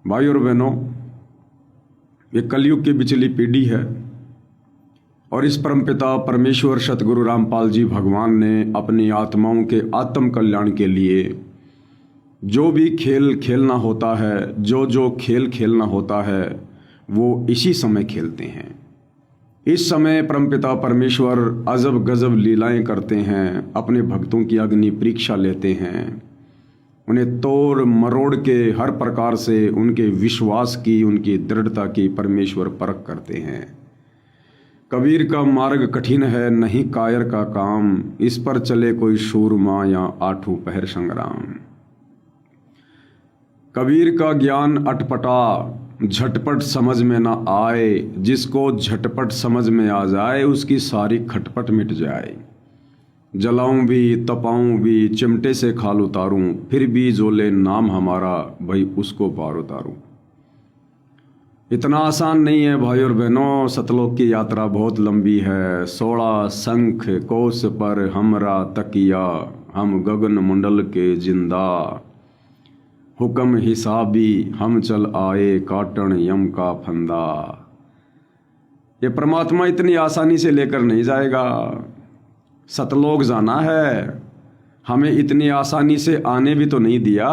भाई और बहनों, ये कलयुग की बिचली पीढ़ी है और इस परमपिता परमेश्वर सतगुरु रामपाल जी भगवान ने अपनी आत्माओं के आत्म कल्याण के लिए जो भी खेल खेलना होता है, जो खेल खेलना होता है, वो इसी समय खेलते हैं। इस समय परमपिता परमेश्वर अजब गजब लीलाएं करते हैं, अपने भक्तों की अग्नि परीक्षा लेते हैं, उन्हें तोड़ मरोड़ के हर प्रकार से उनके विश्वास की, उनकी दृढ़ता की परमेश्वर परख करते हैं। कबीर का मार्ग कठिन है, नहीं कायर का काम, इस पर चले कोई शूरमा या आठों पहर संग्राम। कबीर का ज्ञान अटपटा, झटपट समझ में ना आए, जिसको झटपट समझ में आ जाए उसकी सारी खटपट मिट जाए। जलाऊं भी तपाऊं भी, चिमटे से खाल उतारूं, फिर भी जो ले नाम हमारा, भाई उसको पार उतारूं। इतना आसान नहीं है भाई और बहनों, सतलोक की यात्रा बहुत लंबी है। 16 शंख कोस पर हमरा तकिया, हम गगन मंडल के जिंदा, हुक्म हिसाबी हम चल आए, काटन यम का फंदा। ये परमात्मा इतनी आसानी से लेकर नहीं जाएगा। सतलोक जाना है, हमें इतनी आसानी से आने भी तो नहीं दिया।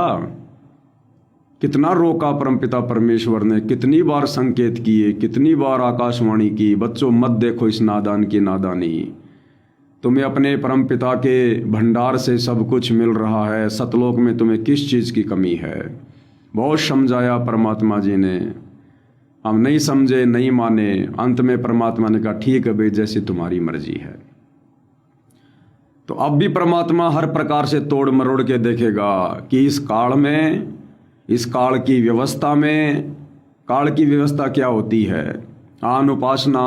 कितना रोका परमपिता परमेश्वर ने, कितनी बार संकेत किए, कितनी बार आकाशवाणी की, बच्चों मत देखो इस नादान की नादानी, तुम्हें अपने परमपिता के भंडार से सब कुछ मिल रहा है, सतलोक में तुम्हें किस चीज़ की कमी है। बहुत समझाया परमात्मा जी ने, हम नहीं समझे, नहीं माने। अंत में परमात्मा ने कहा ठीक है भाई, जैसी तुम्हारी मर्जी है। तो अब भी परमात्मा हर प्रकार से तोड़ मरोड़ के देखेगा कि इस काल में, इस काल की व्यवस्था में, काल की व्यवस्था क्या होती है। आन उपासना,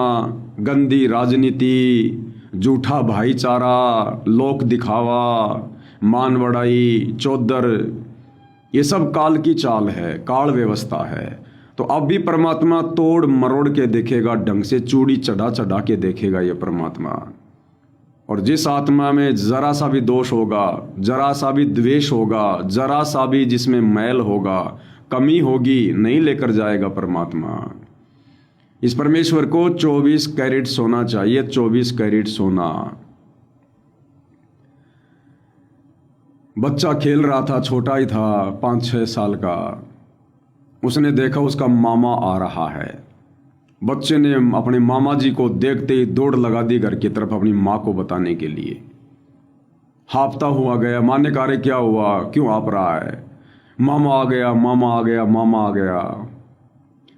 गंदी राजनीति, झूठा भाईचारा, लोक दिखावा, मान बढ़ाई, चौधर, ये सब काल की चाल है, काल व्यवस्था है। तो अब भी परमात्मा तोड़ मरोड़ के देखेगा, ढंग से चूड़ी चढ़ा चढ़ा के देखेगा ये परमात्मा। और जिस आत्मा में जरा सा भी दोष होगा, जरा सा भी द्वेष होगा, जरा सा भी जिसमें मैल होगा, कमी होगी, नहीं लेकर जाएगा परमात्मा। इस परमेश्वर को 24 कैरेट सोना चाहिए, 24 कैरेट सोना। बच्चा खेल रहा था, छोटा ही था, 5-6 साल का। उसने देखा उसका मामा आ रहा है। बच्चे ने अपने मामा जी को देखते ही दौड़ लगा दी घर की तरफ, अपनी माँ को बताने के लिए। हाफता हुआ गया। माँ ने कहा अरे क्या हुआ, क्यों आप रहा है। मामा आ गया, मामा आ गया, मामा आ गया।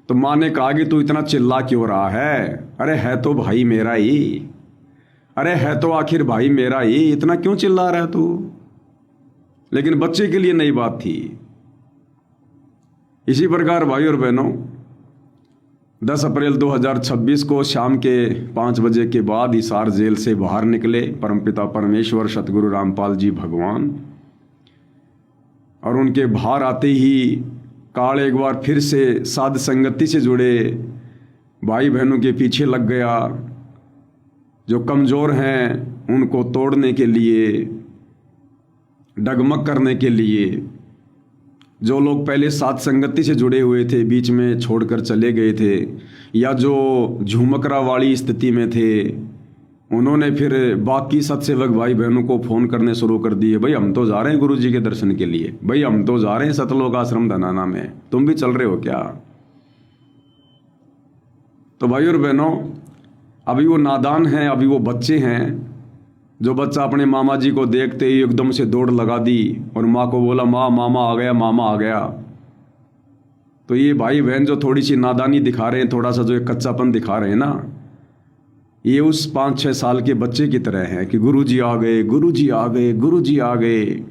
तो माँ ने कहा कि तू इतना चिल्ला क्यों रहा है। अरे है तो भाई मेरा ही, अरे है तो आखिर भाई मेरा ही, इतना क्यों चिल्ला रहा है तू। लेकिन बच्चे के लिए नई बात थी। इसी प्रकार भाई और बहनों, 10 अप्रैल 2026 को शाम के 5 बजे के बाद हिसार जेल से बाहर निकले परमपिता परमेश्वर सतगुरु रामपाल जी भगवान। और उनके बाहर आते ही काल एक बार फिर से साध संगति से जुड़े भाई बहनों के पीछे लग गया। जो कमज़ोर हैं उनको तोड़ने के लिए, डगमग करने के लिए। जो लोग पहले साथ संगति से जुड़े हुए थे, बीच में छोड़कर चले गए थे, या जो झुमकरा वाली स्थिति में थे, उन्होंने फिर बाकी सत्सेवक भाई बहनों को फ़ोन करने शुरू कर दिए, भाई हम तो जा रहे हैं गुरु जी के दर्शन के लिए, भाई हम तो जा रहे हैं सतलोक आश्रम धनाना में, तुम भी चल रहे हो क्या। तो भाई और बहनों, अभी वो नादान हैं, अभी वो बच्चे हैं। जो बच्चा अपने मामा जी को देखते ही एकदम से दौड़ लगा दी और माँ को बोला माँ मामा आ गया, मामा आ गया। तो ये भाई बहन जो थोड़ी सी नादानी दिखा रहे हैं, थोड़ा सा जो एक कच्चापन दिखा रहे हैं ना, ये उस 5-6 साल के बच्चे की तरह है कि गुरुजी आ गए, गुरुजी आ गए, गुरुजी आ गए।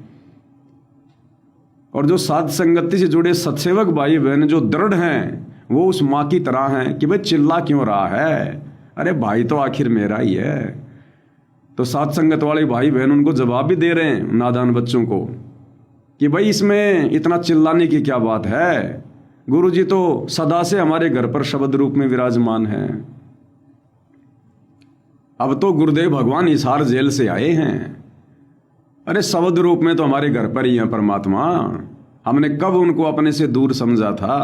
और जो साध संगति से जुड़े सत्सेवक भाई बहन जो दृढ़ हैं, वो उस माँ की तरह हैं कि भाई चिल्ला क्यों रहा है, अरे भाई तो आखिर मेरा ही है। तो साथ संगत वाले भाई बहन उनको जवाब भी दे रहे हैं नादान बच्चों को कि भाई इसमें इतना चिल्लाने की क्या बात है, गुरुजी तो सदा से हमारे घर पर शब्द रूप में विराजमान हैं। अब तो गुरुदेव भगवान हिसार जेल से आए हैं, अरे शब्द रूप में तो हमारे घर पर ही है परमात्मा। हमने कब उनको अपने से दूर समझा था?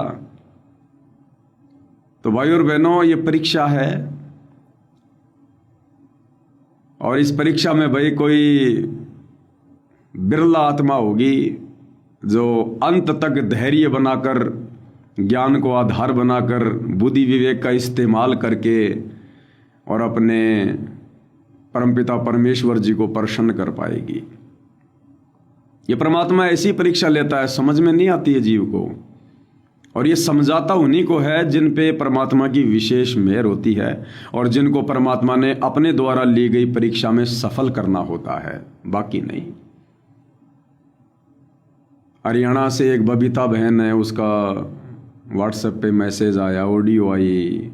तो भाई और बहनों, ये परीक्षा है, और इस परीक्षा में भाई कोई बिरला आत्मा होगी जो अंत तक धैर्य बनाकर, ज्ञान को आधार बनाकर, बुद्धि विवेक का इस्तेमाल करके और अपने परमपिता परमेश्वर जी को प्रसन्न कर पाएगी। ये परमात्मा ऐसी परीक्षा लेता है, समझ में नहीं आती है जीव को, और ये समझाता उन्हीं को है जिन पे परमात्मा की विशेष मेहर होती है और जिनको परमात्मा ने अपने द्वारा ली गई परीक्षा में सफल करना होता है, बाकी नहीं। हरियाणा से एक बबीता बहन है, उसका व्हाट्सएप पे मैसेज आया, ऑडियो आई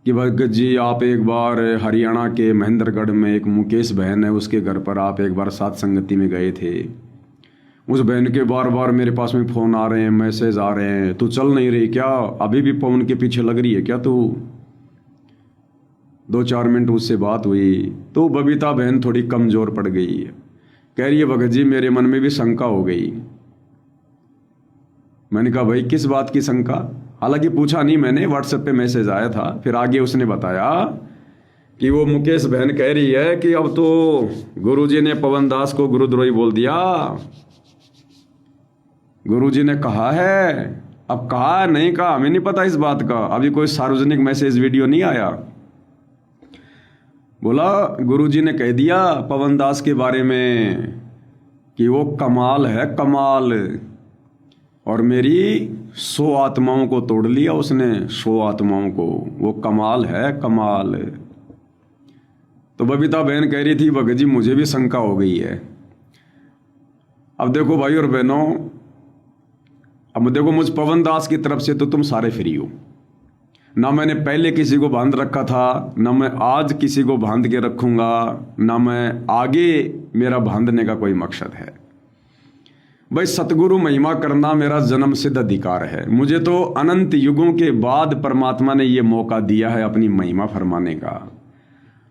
कि भगत जी आप एक बार हरियाणा के महेंद्रगढ़ में एक मुकेश बहन है, उसके घर पर आप एक बार साथ संगति में गए थे। उस बहन के बार बार मेरे पास में फ़ोन आ रहे हैं, मैसेज आ रहे हैं, तू चल नहीं रही क्या? अभी भी पवन के पीछे लग रही है क्या तू? 2-4 मिनट उससे बात हुई तो बबीता बहन थोड़ी कमज़ोर पड़ गई है। कह रही है भगत जी मेरे मन में भी शंका हो गई। मैंने कहा भाई किस बात की शंका? हालांकि पूछा नहीं मैंने, व्हाट्सएप पे मैसेज आया था। फिर आगे उसने बताया कि वो मुकेश बहन कह रही है कि अब तो गुरुजी ने पवन दास को गुरुद्रोही बोल दिया। गुरुजी ने कहा है, अब कहा नहीं कहा हमें नहीं पता इस बात का, अभी कोई सार्वजनिक मैसेज वीडियो नहीं आया। बोला गुरुजी ने कह दिया पवन दास के बारे में कि वो कमाल है, कमाल, और मेरी 100 आत्माओं को तोड़ लिया उसने, 100 आत्माओं को, वो कमाल है, कमाल। तो बबीता बहन कह रही थी भगत जी मुझे भी शंका हो गई है। अब देखो भाई और बहनों, अब देखो मुझ पवन दास की तरफ से तो तुम सारे फ्री हो। ना मैंने पहले किसी को बांध रखा था, ना मैं आज किसी को बांध के रखूंगा, ना मैं आगे मेरा बांधने का कोई मकसद है। भाई सतगुरु महिमा करना मेरा जन्म सिद्ध अधिकार है। मुझे तो अनंत युगों के बाद परमात्मा ने ये मौका दिया है अपनी महिमा फरमाने का,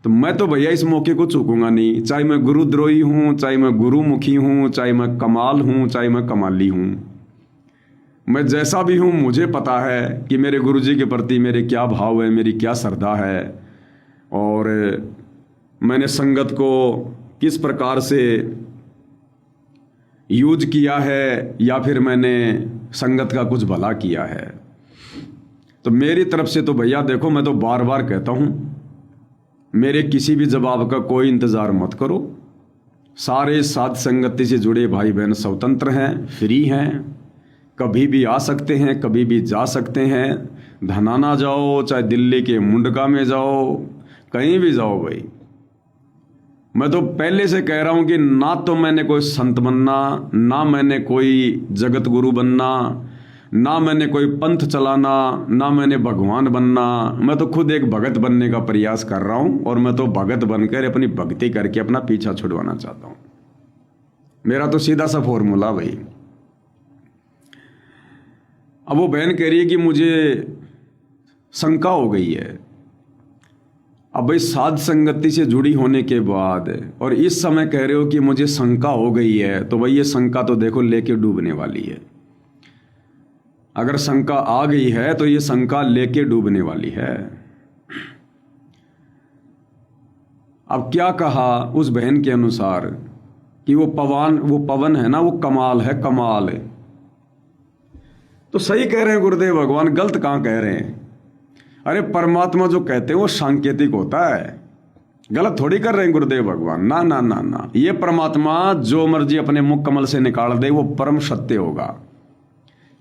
तो मैं तो भैया इस मौके को चूकूंगा नहीं। चाहे मैं गुरुद्रोही हूँ, चाहे मैं गुरुमुखी हूँ, चाहे मैं कमाल हूँ, चाहे मैं कमाली हूँ, मैं जैसा भी हूँ मुझे पता है कि मेरे गुरुजी के प्रति मेरे क्या भाव है, मेरी क्या श्रद्धा है, और मैंने संगत को किस प्रकार से यूज किया है, या फिर मैंने संगत का कुछ भला किया है। तो मेरी तरफ से तो भैया देखो, मैं तो बार बार कहता हूँ, मेरे किसी भी जवाब का कोई इंतज़ार मत करो। सारे साध संगति से जुड़े भाई बहन स्वतंत्र हैं, फ्री हैं, कभी भी आ सकते हैं, कभी भी जा सकते हैं। धनाना जाओ, चाहे दिल्ली के मुंडका में जाओ, कहीं भी जाओ भाई। मैं तो पहले से कह रहा हूं कि ना तो मैंने कोई संत बनना, ना मैंने कोई जगत गुरु बनना, ना मैंने कोई पंथ चलाना, ना मैंने भगवान बनना। मैं तो खुद एक भगत बनने का प्रयास कर रहा हूं, और मैं तो भगत बनकर अपनी भक्ति करके अपना पीछा छुड़वाना चाहता हूं। मेरा तो सीधा सा फॉर्मूला भाई। अब वो बहन कह रही है कि मुझे शंका हो गई है। अब भाई साध संगति से जुड़ी होने के बाद और इस समय कह रहे हो कि मुझे शंका हो गई है, तो भाई ये शंका तो देखो लेके डूबने वाली है। अगर शंका आ गई है तो ये शंका लेके डूबने वाली है। अब क्या कहा उस बहन के अनुसार कि वो पवन है ना, वो कमाल है, कमाल है। तो सही कह रहे हैं गुरुदेव भगवान, गलत कहाँ कह रहे हैं? अरे परमात्मा जो कहते हैं वो सांकेतिक होता है, गलत थोड़ी कर रहे हैं गुरुदेव भगवान। ना ना ना ना, ये परमात्मा जो मर्जी अपने मुख कमल से निकाल दे वो परम सत्य होगा।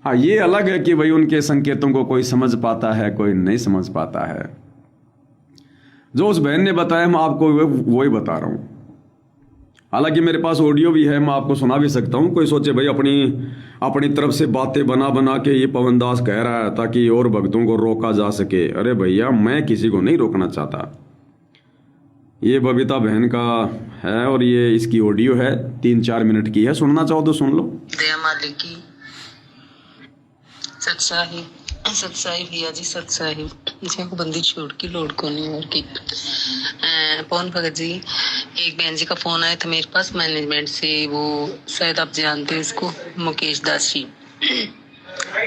हाँ, ये अलग है कि भाई उनके संकेतों को कोई समझ पाता है, कोई नहीं समझ पाता है। जो उस बहन ने बताया मैं आपको वही बता रहा हूँ। हालांकि मेरे पास ऑडियो भी है, मैं आपको सुना भी सकता हूँ। कोई सोचे भाई अपनी तरफ से बातें बना के ये पवन दास कह रहा है ताकि और भक्तों को रोका जा सके। अरे भैया, मैं किसी को नहीं रोकना चाहता। ये बबीता बहन का है और ये इसकी ऑडियो है, 3-4 मिनट की है। सुनना चाहो तो सुन लो। दया मालिक की सत्साही भैया जी, सत्साही को बंदी छोड़ की लोड को नहीं और की। पवन भगत जी, एक बहन जी का फोन आया था मेरे पास मैनेजमेंट से, वो शायद आप जानते हैं इसको, मुकेश दास जी।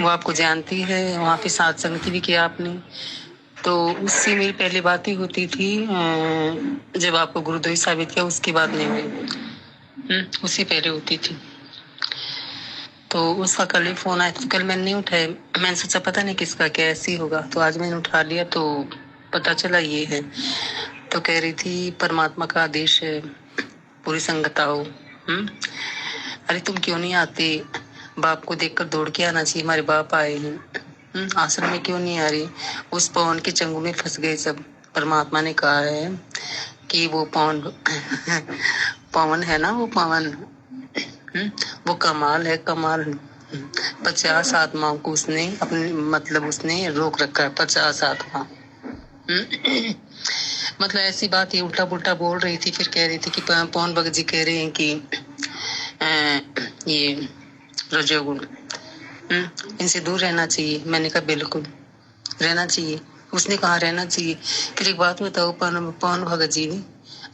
वो आपको जानती है, वहाँ पे साथ संगति भी किया आपने। तो उससे मेरी पहले बात ही होती थी, जब आपको गुरुद्रोही साबित किया उसकी बात नहीं हुई, उससे पहले होती थी। तो उसका कल ही फोन आया, तो कल मैंने नहीं उठाया। मैंने सोचा पता नहीं किसका क्या ऐसी होगा, तो आज मैंने उठा लिया तो पता चला ये है। तो कह रही थी परमात्मा का आदेश है, पूरी संगत आओ। अरे तुम क्यों नहीं आते? बाप को देखकर दौड़ के आना चाहिए, हमारे बाप आए हैं। आश्रम में क्यों नहीं आ रही? उस पवन के चंगुल में फंस गए सब। परमात्मा ने कहा है कि वो पवन पवन है ना, वो पवन, वो कमाल है, कमाल। 50 आत्माओं को उसने अपने मतलब उसने रोक रखा है, 50 आत्मा। मतलब ऐसी बात ये उल्टा पुल्टा बोल रही थी। फिर कह रही थी कि पवन भगत जी कह रहे हैं कि ये रजोगुण, इनसे दूर रहना चाहिए। मैंने कहा बिल्कुल रहना चाहिए। उसने कहा रहना चाहिए। फिर एक बात बताओ, पवन भगत जी ने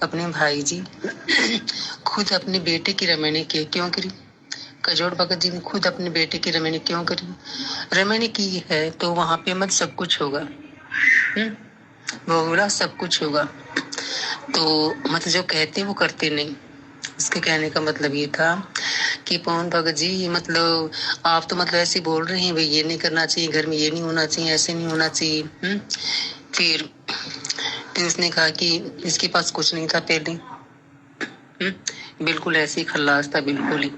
अपने भाई जी खुद अपने बेटे की रमैनी की क्यों करी? कजोड़ भगत जी ने खुद अपने बेटे की रमैनी क्यों करी? रमैनी की है तो वहां पे मत सब कुछ होगा, वो बोला सब कुछ होगा। तो मतलब जो कहते वो करते नहीं। उसके कहने का मतलब ये था कि पवन भगत जी मतलब आप तो मतलब ऐसे बोल रहे हैं भाई ये नहीं करना चाहिए, घर में ये नहीं होना चाहिए, ऐसे नहीं होना चाहिए। फिर उसने कहा कि इसके पास कुछ नहीं था पहले, बिल्कुल ऐसे ही खल्लास था, बिल्कुल ही।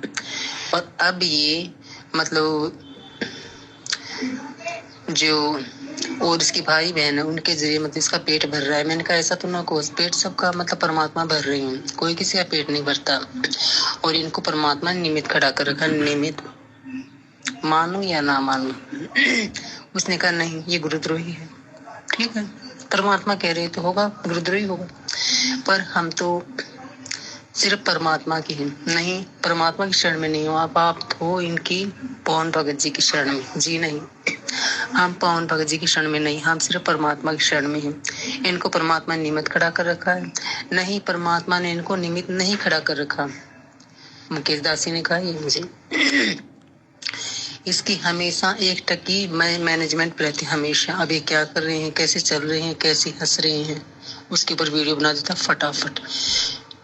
और अब ये मतलब जो और इसके भाई बहन है उनके जरिए मतलब इसका पेट भर रहा है। मैंने कहा ऐसा तो ना को, पेट सबका मतलब परमात्मा भर रही है, कोई किसी का पेट नहीं भरता। और इनको परमात्मा ने निमित्त खड़ा कर रखा, निमित्त मानो या ना मानो। उसने कहा नहीं ये गुरुद्रोही है, ठीक है, परमात्मा कह रहे तो होगा, गुरुद्रोही होगा। पर हम तो सिर्फ परमात्मा की है, नहीं परमात्मा की शरण में नहीं हो आप हो इनकी पवन भगत जी की शरण में। जी नहीं, हम पवन भगत जी की शरण में नहीं, हम सिर्फ परमात्मा की शरण में हैं। इनको परमात्मा ने निमित्त खड़ा कर रखा है, नहीं परमात्मा ने इनको निमित्त नहीं खड़ा कर रखा। मुकेश दासी ने कहा ये मुझे इसकी हमेशा 1% मैनेजमेंट रहती, हमेशा। अब ये क्या कर रहे हैं, कैसे चल रहे हैं, कैसे हंस रहे हैं, उसके ऊपर वीडियो बना देता फटाफट।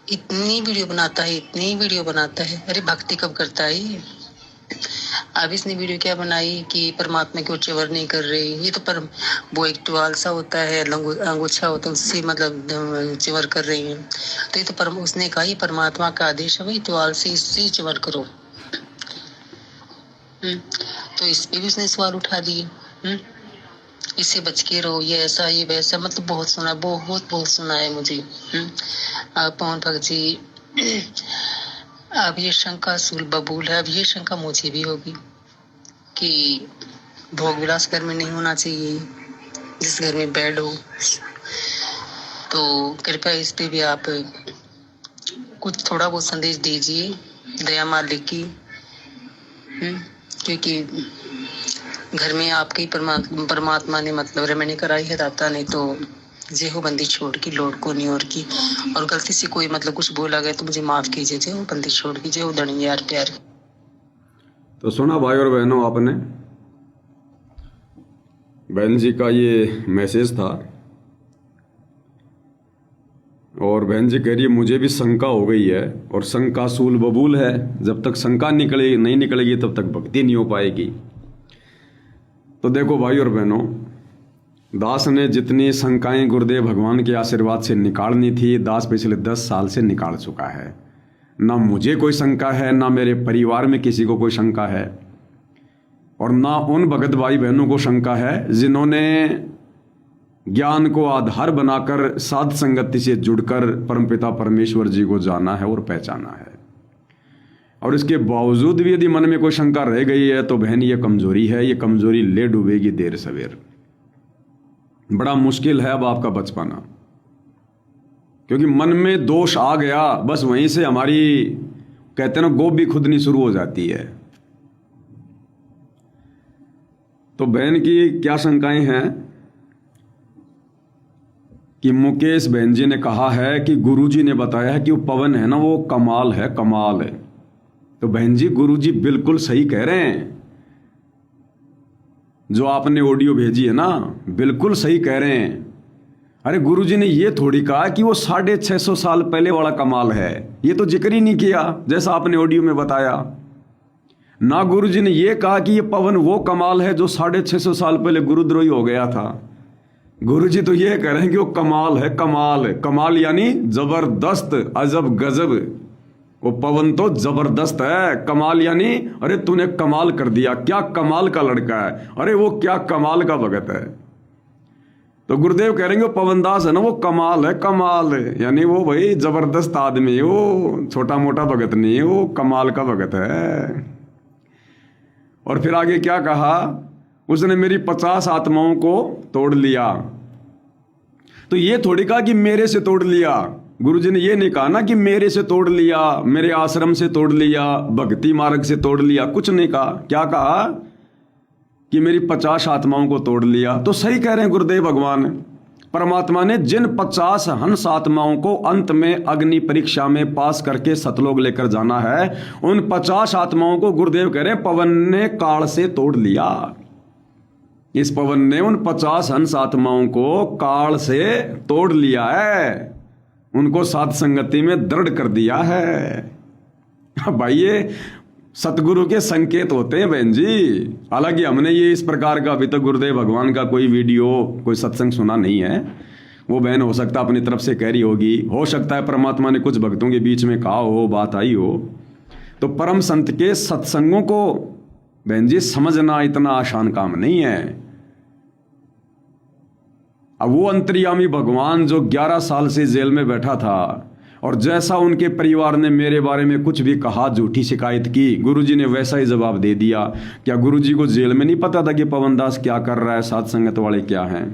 इतनी वीडियो बनाता है, इतनी वीडियो बनाता है। अरे भक्ति कब करता है? अब इसने वीडियो क्या बनाई कि परमात्मा की ओर च्यवर नहीं कर रही। ये तो पर वो एक टुवाल सा होता है, अंगूछा होता है, उससे मतलब च्यवर कर रही है। तो ये तो उसने कहा ये परमात्मा का आदेश है भाई, टुवाल से इससे च्यवर करो। तो इस पे भी उसने सवाल उठा दिए, इससे बच के रहो, ये ऐसा ये वैसा, मतलब बहुत सुना, बहुत सुना है मुझे। पवन भगत जी अब ये शंका सूल बबूल है। अब ये शंका मुझे भी होगी कि भोग विलास घर में नहीं होना चाहिए, जिस घर में बेड हो। तो कृपया इस पे भी आप कुछ थोड़ा बहुत संदेश दीजिए दया मालिक की, क्योंकि घर में आपके परमात्मा ने मतलब रमणी कराई है दाता ने, तो जे हो बंदी छोड़ की लोड को नहीं और की। और गलती से कोई मतलब कुछ बोला गया तो मुझे माफ कीजिए, जे हो बंदी छोड़ की, जे हो धनी यार प्यार। तो सुना भाई और बहनों, आपने बहन जी का ये मैसेज था। और बहन जी कह रही है मुझे भी शंका हो गई है, और शंका सूल बबूल है। जब तक शंका नहीं निकलेगी तब तक भक्ति नहीं हो पाएगी। तो देखो भाई और बहनों, दास ने जितनी शंकाएं गुरुदेव भगवान के आशीर्वाद से निकालनी थी, दास पिछले 10 साल से निकाल चुका है। ना मुझे कोई शंका है, ना मेरे परिवार में किसी को कोई शंका है, और ना उन भगत भाई बहनों को शंका है जिन्होंने ज्ञान को आधार बनाकर साध संगति से जुड़कर परमपिता परमेश्वर जी को जाना है और पहचाना है। और इसके बावजूद भी यदि मन में कोई शंका रह गई है तो बहन ये कमजोरी है, ये कमजोरी ले डूबेगी देर सवेर। बड़ा मुश्किल है अब आपका बच पाना, क्योंकि मन में दोष आ गया, बस वहीं से हमारी कहते हैं ना गोभी खुदनी शुरू हो जाती है। तो बहन की क्या शंकाएं हैं कि मुकेश बहन जी ने कहा है कि गुरुजी ने बताया है कि वो पवन है ना, वो कमाल है, कमाल है। तो बहन जी गुरुजी बिल्कुल सही कह रहे हैं जो आपने ऑडियो भेजी है ना, बिल्कुल सही कह रहे हैं। अरे गुरुजी ने ये थोड़ी कहा कि वो 650 साल पहले वाला कमाल है, ये तो जिक्र ही नहीं किया जैसा आपने ऑडियो में बताया। ना गुरुजी ने ये कहा कि ये पवन वो कमाल है जो 650 साल पहले गुरुद्रोही हो गया था। गुरुजी तो ये कह रहे हैं कि वो कमाल है, कमाल। कमाल यानी जबरदस्त, अजब गजब। वो पवन तो जबरदस्त है। कमाल यानी अरे तूने कमाल कर दिया, क्या कमाल का लड़का है, अरे वो क्या कमाल का भगत है। तो गुरुदेव कह रहे हैं वो पवनदास है ना, वो कमाल है, कमाल है। यानी वो भाई जबरदस्त आदमी है, वो छोटा मोटा भगत नहीं है, वो कमाल का भगत है। और फिर आगे क्या कहा, उसने मेरी 50 आत्माओं को तोड़ लिया। तो ये थोड़ी कहा कि मेरे से तोड़ लिया। गुरुजी ने ये नहीं कहा ना कि मेरे से तोड़ लिया, मेरे आश्रम से तोड़ लिया, भक्ति मार्ग से तोड़ लिया, कुछ नहीं कहा। क्या कहा कि मेरी 50 आत्माओं को तोड़ लिया। तो सही कह रहे हैं गुरुदेव भगवान। परमात्मा ने जिन 50 हंस आत्माओं को अंत में अग्नि परीक्षा में पास करके सतलोक लेकर जाना है, उन 50 आत्माओं को गुरुदेव कह रहे हैं पवन ने काल से तोड़ लिया। इस पवन ने उन 50 हंस आत्माओं को काल से तोड़ लिया है, उनको साध संगति में दृढ़ कर दिया है। भाई ये सतगुरु के संकेत होते हैं बहन जी। हालांकि हमने ये इस प्रकार का अभी तक गुरुदेव भगवान का कोई वीडियो, कोई सत्संग सुना नहीं है। वो बहन हो सकता है अपनी तरफ से कह रही होगी, हो सकता है परमात्मा ने कुछ भक्तों के बीच में कहा हो, बात आई हो। तो परम संत के सत्संगों को बहन जी समझना इतना आसान काम नहीं है। अब वो अंतर्यामी भगवान जो 11 साल से जेल में बैठा था, और जैसा उनके परिवार ने मेरे बारे में कुछ भी कहा, झूठी शिकायत की, गुरुजी ने वैसा ही जवाब दे दिया। क्या गुरुजी को जेल में नहीं पता था कि पवनदास क्या कर रहा है, साध संगत वाले क्या हैं?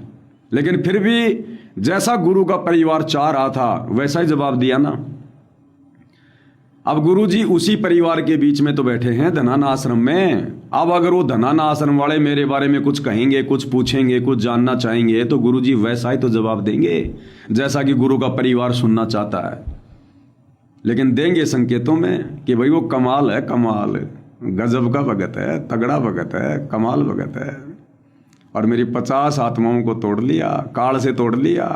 लेकिन फिर भी जैसा गुरु का परिवार चाह रहा था वैसा ही जवाब दिया ना। अब गुरुजी उसी परिवार के बीच में तो बैठे हैं धनाना आश्रम में। अब अगर वो धनाना आश्रम वाले मेरे बारे में कुछ कहेंगे, कुछ पूछेंगे, कुछ जानना चाहेंगे, तो गुरुजी वैसा ही तो जवाब देंगे जैसा कि गुरु का परिवार सुनना चाहता है। लेकिन देंगे संकेतों में कि भाई वो कमाल है, कमाल, गजब का भगत है, तगड़ा भगत है, कमाल भगत है, और मेरी 50 आत्माओं को तोड़ लिया, काल से तोड़ लिया।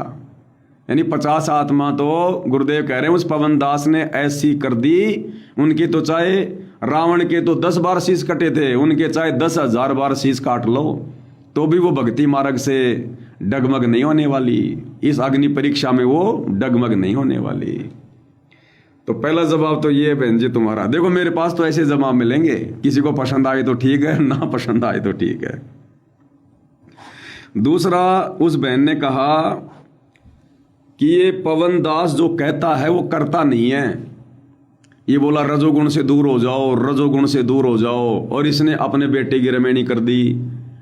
यानी 50 आत्मा तो गुरुदेव कह रहे हैं उस पवनदास ने ऐसी कर दी, उनकी तो चाहे रावण के तो 10 बार शीश कटे थे, उनके चाहे 10,000 बार शीश काट लो तो भी वो भक्ति मार्ग से डगमग नहीं होने वाली। इस अग्नि परीक्षा में वो डगमग नहीं होने वाली। तो पहला जवाब तो ये बहन जी तुम्हारा। देखो मेरे पास तो ऐसे जवाब मिलेंगे, किसी को पसंद आए तो ठीक है, ना पसंद आए तो ठीक है। दूसरा, उस बहन ने कहा कि ये पवनदास जो कहता है वो करता नहीं है। ये बोला रजोगुण से दूर हो जाओ, रजोगुण से दूर हो जाओ, और इसने अपने बेटे की रमेणी कर दी।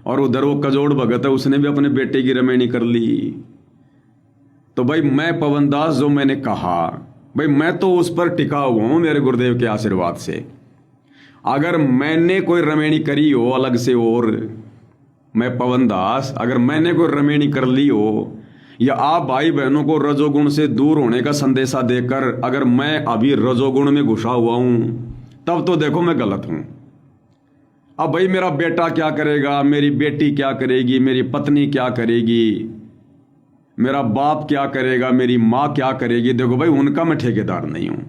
और उधर वो कजोड़ भगत है, उसने भी अपने बेटे की रमेणी कर ली। तो भाई मैं पवनदास जो मैंने कहा, भाई मैं तो उस पर टिका हुआ हूं मेरे गुरुदेव के आशीर्वाद से। अगर मैंने कोई रमेणी करी हो अलग से, और मैं पवनदास अगर मैंने कोई रमेणी कर ली हो, या आप भाई बहनों को रजोगुण से दूर होने का संदेशा देकर अगर मैं अभी रजोगुण में घुसा हुआ हूं, तब तो देखो मैं गलत हूं। अब भाई मेरा बेटा क्या करेगा, मेरी बेटी क्या करेगी, मेरी पत्नी क्या करेगी, मेरा बाप क्या करेगा, मेरी माँ क्या करेगी, देखो भाई उनका मैं ठेकेदार नहीं हूं।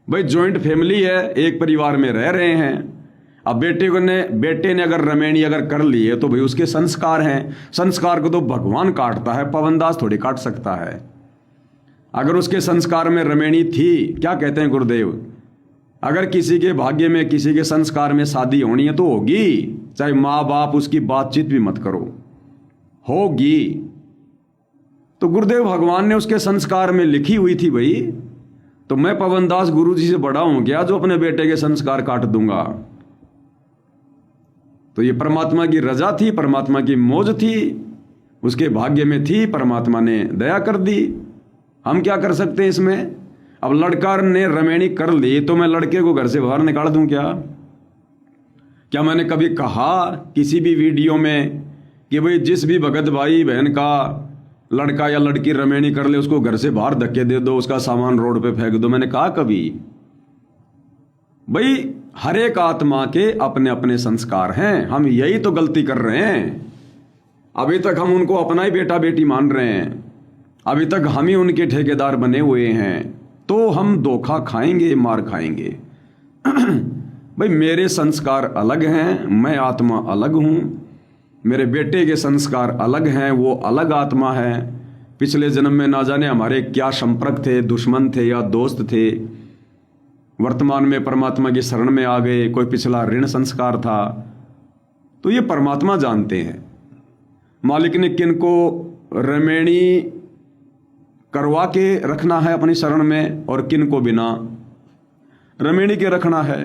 भाई जॉइंट फैमिली है, एक परिवार में रह रहे हैं। अब बेटे ने अगर रमेणी अगर कर ली है तो भाई उसके संस्कार हैं, संस्कार को तो भगवान काटता है, पवनदास थोड़ी काट सकता है। अगर उसके संस्कार में रमेणी थी, क्या कहते हैं गुरुदेव, अगर किसी के भाग्य में, किसी के संस्कार में शादी होनी है तो होगी, चाहे माँ बाप उसकी बातचीत भी मत करो, होगी। तो गुरुदेव भगवान ने उसके संस्कार में लिखी हुई थी भाई। तो मैं पवनदास गुरुजी से बड़ा हूं क्या जो अपने बेटे के संस्कार काट दूंगा? तो ये परमात्मा की रजा थी, परमात्मा की मौज थी, उसके भाग्य में थी, परमात्मा ने दया कर दी। हम क्या कर सकते हैं इसमें? अब लड़का ने रमेणी कर ली तो मैं लड़के को घर से बाहर निकाल दूं क्या? क्या मैंने कभी कहा किसी भी वीडियो में कि भाई जिस भी भगत भाई बहन का लड़का या लड़की रमेणी कर ले उसको घर से बाहर धक्के दे दो, उसका सामान रोड पे फेंक दो? मैंने कहा कभी? भाई हर एक आत्मा के अपने अपने संस्कार हैं। हम यही तो गलती कर रहे हैं। अभी तक हम उनको अपना ही बेटा बेटी मान रहे हैं, अभी तक हम ही उनके ठेकेदार बने हुए हैं, तो हम धोखा खाएंगे, मार खाएंगे। भाई मेरे संस्कार अलग हैं, मैं आत्मा अलग हूं। मेरे बेटे के संस्कार अलग हैं, वो अलग आत्मा है। पिछले जन्म में ना जाने हमारे क्या संपर्क थे, दुश्मन थे या दोस्त थे। वर्तमान में परमात्मा की शरण में आ गए, कोई पिछला ऋण संस्कार था, तो ये परमात्मा जानते हैं मालिक ने किनको रमेणी करवा के रखना है अपनी शरण में और किनको बिना रमेणी के रखना है।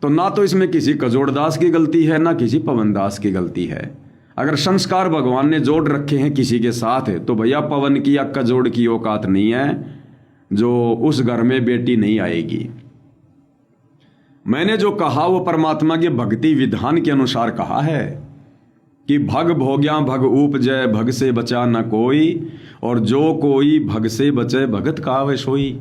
तो ना तो इसमें किसी कजोड़दास की गलती है, ना किसी पवनदास की गलती है। अगर संस्कार भगवान ने जोड़ रखे हैं किसी के साथ है, तो भैया पवन की या कजोड़ की औकात नहीं है जो उस घर में बेटी नहीं आएगी। मैंने जो कहा वो परमात्मा के भक्ति विधान के अनुसार कहा है कि भग भोग्या भग उपजय, भग से बचा न कोई, और जो कोई भग से बचे भगत का आवे सोई।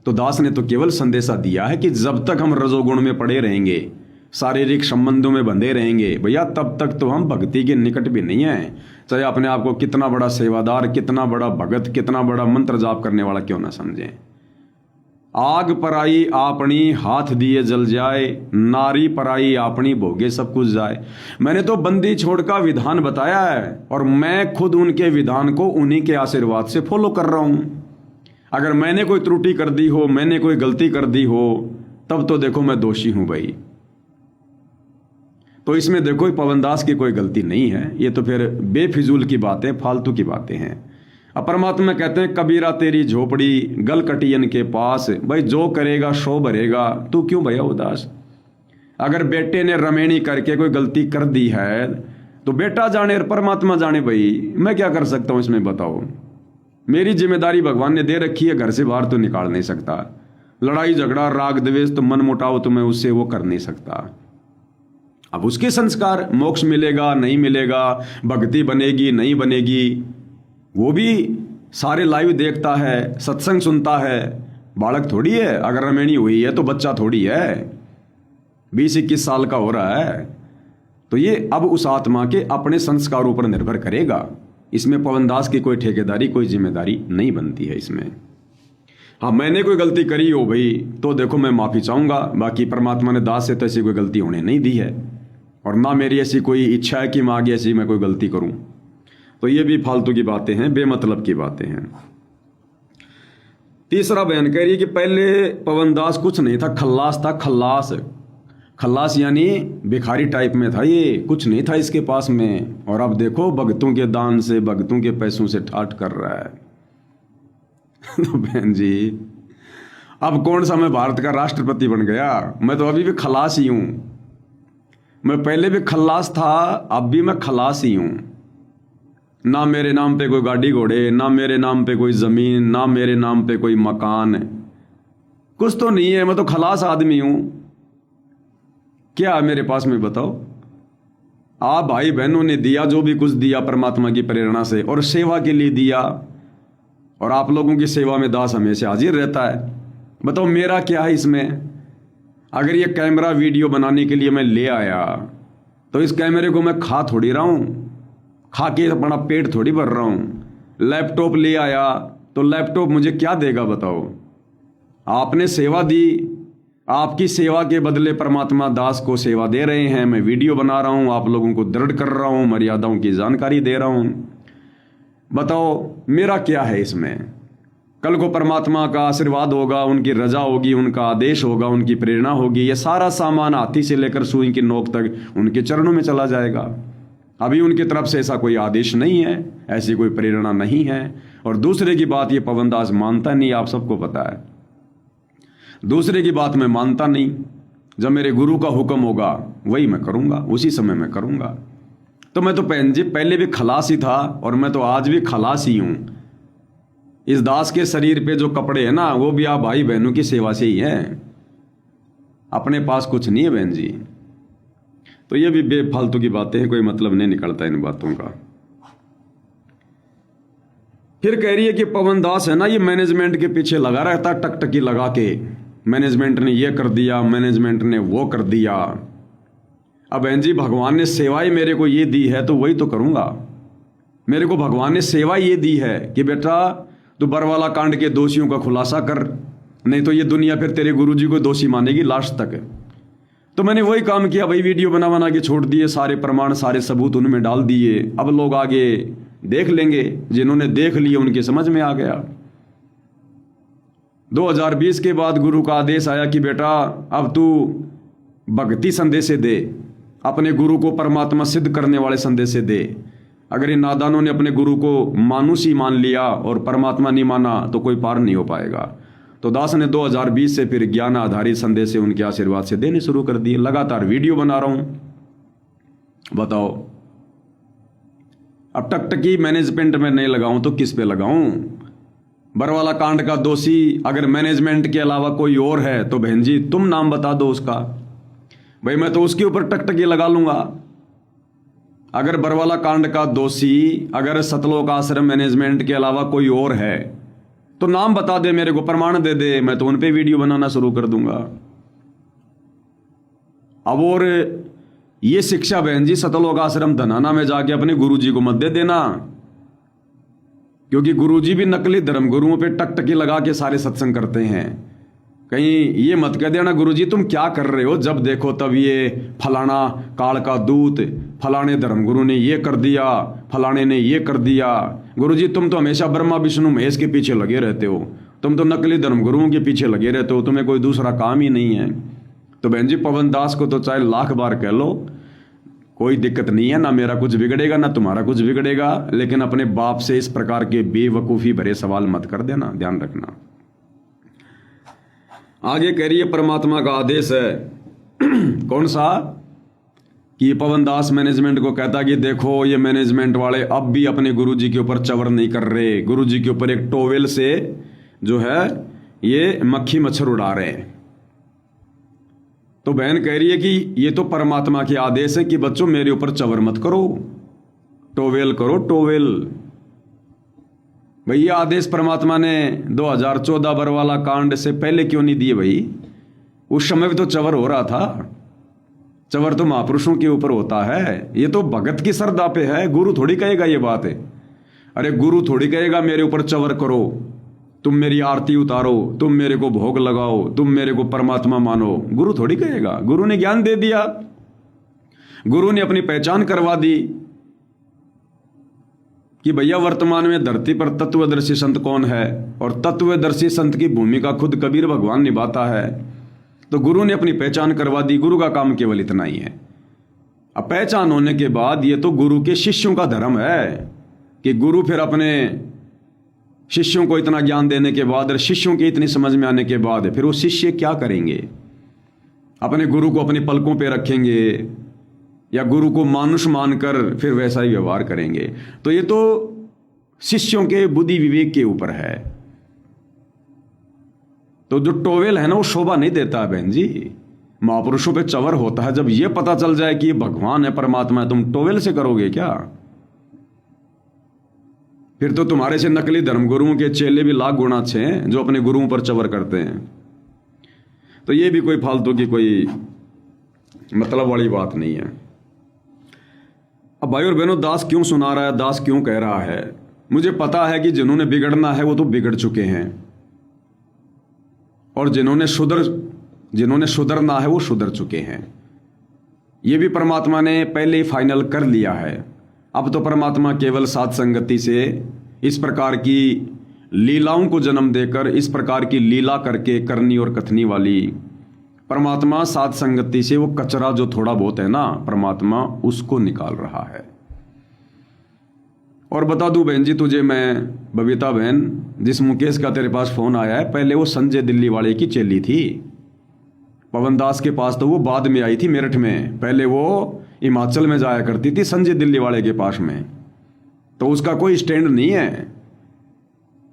तो दास ने तो केवल संदेशा दिया है कि जब तक हम रजोगुण में पड़े रहेंगे, शारीरिक संबंधों में बंधे रहेंगे भैया, तब तक तो हम भक्ति के निकट भी नहीं हैं। चाहे अपने आप को कितना बड़ा सेवादार, कितना बड़ा भगत, कितना बड़ा मंत्र जाप करने वाला क्यों ना समझें। आग पराई आपनी हाथ दिए जल जाए, नारी पराई आपनी भोगे सब कुछ जाए। मैंने तो बंदी छोड़ का विधान बताया है और मैं खुद उनके विधान को उन्हीं के आशीर्वाद से फॉलो कर रहा हूं। अगर मैंने कोई त्रुटि कर दी हो, मैंने कोई गलती कर दी हो, तब तो देखो मैं दोषी हूं भाई। तो इसमें देखो पवनदास की कोई गलती नहीं है, ये तो फिर बेफिजूल की बातें, फालतू की बातें हैं। अब परमात्मा कहते हैं कबीरा तेरी झोपड़ी गल कटियन के पास, भाई जो करेगा सो भरेगा, तू क्यों भैया उदास। अगर बेटे ने रमेणी करके कोई गलती कर दी है तो बेटा जाने और परमात्मा जाने, भाई मैं क्या कर सकता हूं इसमें बताओ। मेरी जिम्मेदारी भगवान ने दे रखी है, घर से बाहर तो निकाल नहीं सकता। लड़ाई झगड़ा राग द्वेष तो मन मुटाव तो मैं उससे वो कर नहीं सकता। अब उसके संस्कार, मोक्ष मिलेगा नहीं मिलेगा, भक्ति बनेगी नहीं बनेगी, वो भी सारे लाइव देखता है, सत्संग सुनता है। बालक थोड़ी है, अगर रमेणी हुई है तो बच्चा थोड़ी है, 20-21 साल का हो रहा है। तो ये अब उस आत्मा के अपने संस्कारों पर निर्भर करेगा। इसमें पवनदास की कोई ठेकेदारी, कोई जिम्मेदारी नहीं बनती है इसमें। हाँ मैंने कोई गलती करी हो भाई तो देखो मैं माफी चाहूंगा, बाकी परमात्मा ने दास से तो ऐसी कोई गलती होने नहीं दी है और ना मेरी ऐसी कोई इच्छा है कि मैं आगे ऐसी मैं कोई गलती करूं। तो ये भी फालतू की बातें हैं, बेमतलब की बातें हैं। तीसरा बयान कह रही है कि पहले पवनदास कुछ नहीं था, खल्लास था। खल्लास, खल्लास यानी भिखारी टाइप में था, ये कुछ नहीं था इसके पास में। और अब देखो भक्तों के दान से, भक्तों के पैसों से ठाठ कर रहा है। तो बहन जी अब कौन सा मैं भारत का राष्ट्रपति बन गया, मैं तो अभी भी खल्लास ही हूं। मैं पहले भी खल्लास था, अब भी मैं खल्लास ही हूं। ना मेरे नाम पे कोई गाड़ी घोड़े, ना मेरे नाम पे कोई जमीन, ना मेरे नाम पे कोई मकान, कुछ तो नहीं है। मैं तो खलास आदमी हूं। क्या है मेरे पास में बताओ। आप भाई बहनों ने दिया जो भी कुछ दिया परमात्मा की प्रेरणा से और सेवा के लिए दिया, और आप लोगों की सेवा में दास हमेशा हाजिर रहता है। बताओ मेरा क्या है इसमें। अगर ये कैमरा वीडियो बनाने के लिए मैं ले आया तो इस कैमरे को मैं खा थोड़ी रहा हूं, खा के अपना पेट थोड़ी भर रहा हूं। लैपटॉप ले आया तो लैपटॉप मुझे क्या देगा बताओ। आपने सेवा दी, आपकी सेवा के बदले परमात्मा दास को सेवा दे रहे हैं। मैं वीडियो बना रहा हूं, आप लोगों को दृढ़ कर रहा हूं, मर्यादाओं की जानकारी दे रहा हूं। बताओ मेरा क्या है इसमें। कल को परमात्मा का आशीर्वाद होगा, उनकी रजा होगी, उनका आदेश होगा, उनकी प्रेरणा होगी, ये सारा सामान हाथी से लेकर सुई की नोक तक उनके चरणों में चला जाएगा। अभी उनकी तरफ से ऐसा कोई आदेश नहीं है, ऐसी कोई प्रेरणा नहीं है। और दूसरे की बात ये पवनदास मानता नहीं, आप सबको पता है। दूसरे की बात मैं मानता नहीं। जब मेरे गुरु का हुक्म होगा वही मैं करूंगा, उसी समय मैं करूंगा। तो मैं तो बहन जी पहले भी खलास ही था और मैं तो आज भी खलास ही हूं। इस दास के शरीर पे जो कपड़े हैं ना, वो भी आप भाई बहनों की सेवा से ही हैं, अपने पास कुछ नहीं है बहन जी। तो ये भी बेफालतू की बातें हैं, कोई मतलब नहीं निकलता इन बातों का। फिर कह रही है कि पवनदास है ना, ये मैनेजमेंट के पीछे लगा रहता, टकटकी लगा के मैनेजमेंट ने ये कर दिया, मैनेजमेंट ने वो कर दिया। अब बहन जी, भगवान ने सेवाएं मेरे को ये दी है तो वही तो करूँगा। मेरे को भगवान ने सेवा ये दी है कि बेटा तू बरवाला कांड के दोषियों का खुलासा कर, नहीं तो ये दुनिया फिर तेरे गुरुजी को दोषी मानेगी लास्ट तक। तो मैंने वही काम किया भाई, वीडियो बना बना के छोड़ दिए, सारे प्रमाण सारे सबूत उनमें डाल दिए। अब लोग आगे देख लेंगे, जिन्होंने देख लिए उनके समझ में आ गया। 2020 के बाद गुरु का आदेश आया कि बेटा अब तू भक्ति संदेश दे, अपने गुरु को परमात्मा सिद्ध करने वाले संदेश दे। अगर इन नादानों ने अपने गुरु को मानुष ही मान लिया और परमात्मा नहीं माना तो कोई पार नहीं हो पाएगा। तो दास ने 2020 से फिर ज्ञान आधारित संदेश से उनके आशीर्वाद से देने शुरू कर दिए। लगातार वीडियो बना रहा हूं। बताओ, अब टकटकी मैनेजमेंट में नहीं लगाऊं तो किस पे लगाऊं? बरवाला कांड का दोषी अगर मैनेजमेंट के अलावा कोई और है तो बहन जी तुम नाम बता दो उसका, भाई मैं तो उसके ऊपर टकटकी लगा लूंगा। अगर बरवाला कांड का दोषी अगर सतलोक आश्रम मैनेजमेंट के अलावा कोई और है तो नाम बता दे, मेरे को प्रमाण दे दे, मैं तो उन पे वीडियो बनाना शुरू कर दूंगा। अब और ये शिक्षा बहन जी सतलोक आश्रम धनाना में जाके अपने गुरुजी को मत दे देना, क्योंकि गुरुजी भी नकली धर्म गुरुओं पे टकटकी लगा के सारे सत्संग करते हैं। कहीं ये मत कह देना गुरुजी तुम क्या कर रहे हो, जब देखो तब ये फलाना काल का दूत, फलाने धर्मगुरु ने ये कर दिया, फलाने ने ये कर दिया। गुरुजी तुम तो हमेशा ब्रह्मा विष्णु महेश के पीछे लगे रहते हो, तुम तो नकली धर्मगुरुओं के पीछे लगे रहते हो, तुम्हें कोई दूसरा काम ही नहीं है। तो बहन जी पवन दास को तो चाहे लाख बार कह लो, कोई दिक्कत नहीं है, ना मेरा कुछ बिगड़ेगा ना तुम्हारा कुछ बिगड़ेगा, लेकिन अपने बाप से इस प्रकार के बेवकूफ़ी भरे सवाल मत कर देना, ध्यान रखना। आगे कह रही है परमात्मा का आदेश है कौन सा, कि पवन दास मैनेजमेंट को कहता कि देखो ये मैनेजमेंट वाले अब भी अपने गुरुजी के ऊपर चवर नहीं कर रहे, गुरुजी के ऊपर एक टोवेल से जो है ये मक्खी मच्छर उड़ा रहे हैं। तो बहन कह रही है कि ये तो परमात्मा के आदेश है कि बच्चों मेरे ऊपर चवर मत करो, टोवेल करो टोवेल। भाई ये आदेश परमात्मा ने 2014 बरवाला कांड से पहले क्यों नहीं दिए भाई? उस समय भी तो चवर हो रहा था। चवर तो महापुरुषों के ऊपर होता है, ये तो भगत की श्रद्धा पे है। गुरु थोड़ी कहेगा ये बात है, अरे गुरु थोड़ी कहेगा मेरे ऊपर चवर करो, तुम मेरी आरती उतारो, तुम मेरे को भोग लगाओ, तुम मेरे को परमात्मा मानो। गुरु थोड़ी कहेगा, गुरु ने ज्ञान दे दिया, गुरु ने अपनी पहचान करवा दी कि भैया वर्तमान में धरती पर तत्वदर्शी संत कौन है, और तत्वदर्शी संत की भूमिका खुद कबीर भगवान निभाता है। तो गुरु ने अपनी पहचान करवा दी, गुरु का काम केवल इतना ही है। अब पहचान होने के बाद ये तो गुरु के शिष्यों का धर्म है कि गुरु फिर अपने शिष्यों को इतना ज्ञान देने के बाद और शिष्यों की इतनी समझ में आने के बाद फिर वो शिष्य क्या करेंगे? अपने गुरु को अपनी पलकों पे रखेंगे या गुरु को मानुष मानकर फिर वैसा ही व्यवहार करेंगे? तो ये तो शिष्यों के बुद्धि विवेक के ऊपर है। तो जो टोवेल है ना वो शोभा नहीं देता है बहन जी। महापुरुषों पे चवर होता है जब ये पता चल जाए कि ये भगवान है, परमात्मा है, तुम टोवेल से करोगे क्या? फिर तो तुम्हारे से नकली धर्मगुरुओं के चेले भी लाख गुना अच्छे हैं जो अपने गुरुओं पर चवर करते हैं। तो ये भी कोई फालतू की कोई मतलब वाली बात नहीं है। अब भाई और बहनों, दास क्यों सुना रहा है, दास क्यों कह रहा है? मुझे पता है कि जिन्होंने बिगड़ना है वो तो बिगड़ चुके हैं, और जिन्होंने सुधरना है वो सुधर चुके हैं। ये भी परमात्मा ने पहले ही फाइनल कर लिया है। अब तो परमात्मा केवल साध संगति से इस प्रकार की लीलाओं को जन्म देकर, इस प्रकार की लीला करके करनी और कथनी वाली परमात्मा साध संगति से वो कचरा जो थोड़ा बहुत है ना, परमात्मा उसको निकाल रहा है। और बता दूं बहन जी तुझे मैं, बबीता बहन, जिस मुकेश का तेरे पास फोन आया है, पहले वो संजय दिल्ली वाले की चेली थी। पवन दास के पास तो वो बाद में आई थी मेरठ में, पहले वो हिमाचल में जाया करती थी संजय दिल्ली वाले के पास में। तो उसका कोई स्टैंड नहीं है।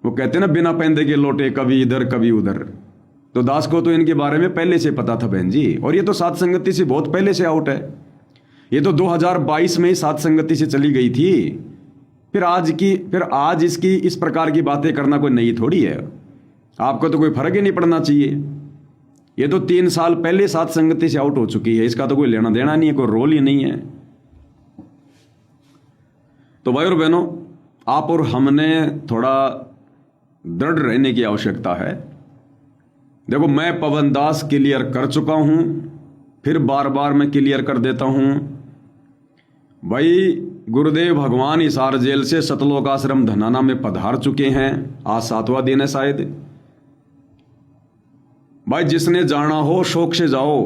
वो कहते ना बिना पैंदे के लोटे, कभी इधर कभी उधर। तो दास को तो इनके बारे में पहले से पता था बहन जी, और ये तो साध संगति से बहुत पहले से आउट है। ये तो 2022 में ही साध संगति से चली गई थी। फिर आज इसकी इस प्रकार की बातें करना कोई नई थोड़ी है। आपको तो कोई फर्क ही नहीं पड़ना चाहिए। ये तो 3 साल पहले सात संगति से आउट हो चुकी है, इसका तो कोई लेना देना नहीं है, कोई रोल ही नहीं है। तो भाई और बहनों, आप और हमने थोड़ा दृढ़ रहने की आवश्यकता है। देखो, मैं पवन दास क्लियर कर चुका हूं, फिर बार बार मैं क्लियर कर देता हूं भाई, गुरुदेव भगवान हिसार जेल से सतलोक आश्रम धनाना में पधार चुके हैं। आज 7वां दिन है शायद। भाई, जिसने जाना हो शौक से जाओ,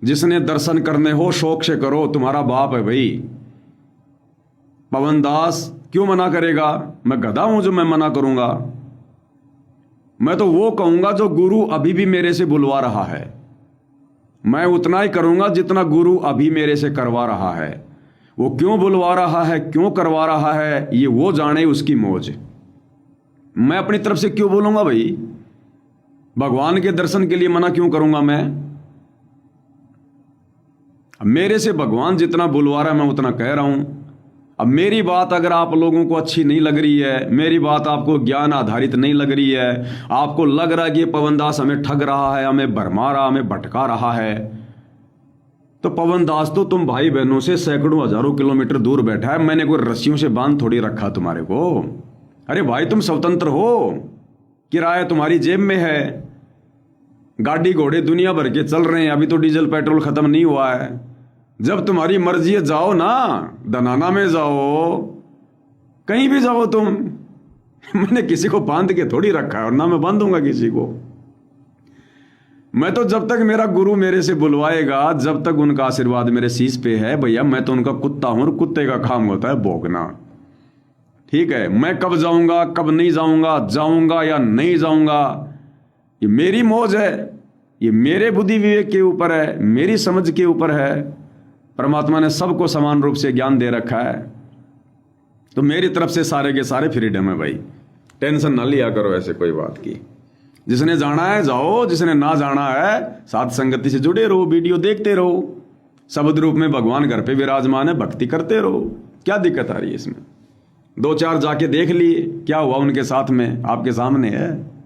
जिसने दर्शन करने हो शौक से करो, तुम्हारा बाप है भाई। पवन दास क्यों मना करेगा? मैं गधा हूं जो मैं मना करूंगा? मैं तो वो कहूंगा जो गुरु अभी भी मेरे से बुलवा रहा है। मैं उतना ही करूंगा जितना गुरु अभी मेरे से करवा रहा है। वो क्यों बुलवा रहा है, क्यों करवा रहा है, ये वो जाने, उसकी मौज। मैं अपनी तरफ से क्यों बोलूंगा भाई? भगवान के दर्शन के लिए मना क्यों करूंगा मैं? मेरे से भगवान जितना बुलवा रहा है मैं उतना कह रहा हूं। अब मेरी बात अगर आप लोगों को अच्छी नहीं लग रही है, मेरी बात आपको ज्ञान आधारित नहीं लग रही है, आपको लग रहा है कि पवन दास हमें ठग रहा है, हमें भरमा रहा, हमें भटका रहा है, तो पवन दास तो तुम भाई बहनों से सैकड़ों हजारों किलोमीटर दूर बैठा है। मैंने कोई रस्सियों से बांध थोड़ी रखा तुम्हारे को। अरे भाई, तुम स्वतंत्र हो, किराया तुम्हारी जेब में है, गाड़ी घोड़े दुनिया भर के चल रहे हैं, अभी तो डीजल पेट्रोल खत्म नहीं हुआ है। जब तुम्हारी मर्जी है जाओ ना, धनाना में जाओ, कहीं भी जाओ तुम। मैंने किसी को बांध के थोड़ी रखा है, और ना मैं बांधूंगा किसी को। मैं तो जब तक मेरा गुरु मेरे से बुलवाएगा, जब तक उनका आशीर्वाद मेरे शीश पे है भैया, मैं तो उनका कुत्ता हूं, और कुत्ते का काम होता है भौंकना। ठीक है, मैं कब जाऊंगा कब नहीं जाऊंगा, जाऊंगा या नहीं जाऊंगा, ये मेरी मौज है, ये मेरे बुद्धि विवेक के ऊपर है, मेरी समझ के ऊपर है। परमात्मा ने सबको समान रूप से ज्ञान दे रखा है, तो मेरी तरफ से सारे के सारे फ्रीडम है भाई। टेंशन ना लिया करो ऐसे कोई बात की। जिसने जाना है जाओ, जिसने ना जाना है साथ संगति से जुड़े रहो, वीडियो देखते रहो। शब्द रूप में भगवान घर पे विराजमान है, भक्ति करते रहो। क्या दिक्कत आ रही है इसमें? 2-4 जाके देख लिए, क्या हुआ उनके साथ में, आपके सामने है।